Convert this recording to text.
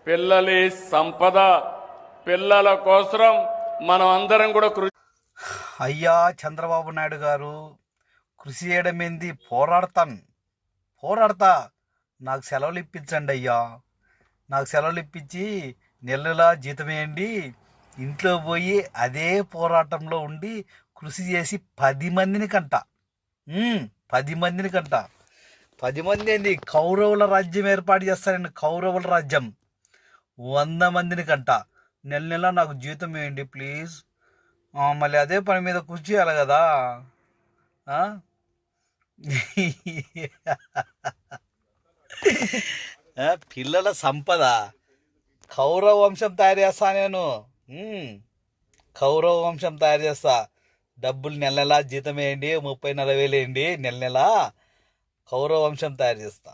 పిల్లలి సంపద, పిల్లల కోసం మనం అందరం కూడా కృషి. అయ్యా చంద్రబాబు నాయుడు గారు, కృషి చేయడం ఏంది, పోరాడతా. నాకు సెలవులు ఇప్పించండి అయ్యా, నాకు సెలవులు ఇప్పించి నెలలా జీతం వేయండి. ఇంట్లో పోయి అదే పోరాటంలో ఉండి కృషి చేసి 10 మందిని కంట. 10 మందిని కంట. 10 మంది ఏంది, కౌరవుల రాజ్యం ఏర్పాటు చేస్తానండి. కౌరవుల రాజ్యం 100 మందిని కంట. నెల నాకు జీతం వేయండి ప్లీజ్. మళ్ళీ అదే పని మీద కృషి చేయాలి కదా. పిల్లల సంపద, కౌరవ వంశం తయారు చేస్తా నేను. కౌరవ వంశం తయారు చేస్తా. డబ్బులు నెల జీతం వేయండి, 30-40 వేలు వేయండి నెల. కౌరవ వంశం తయారు చేస్తా.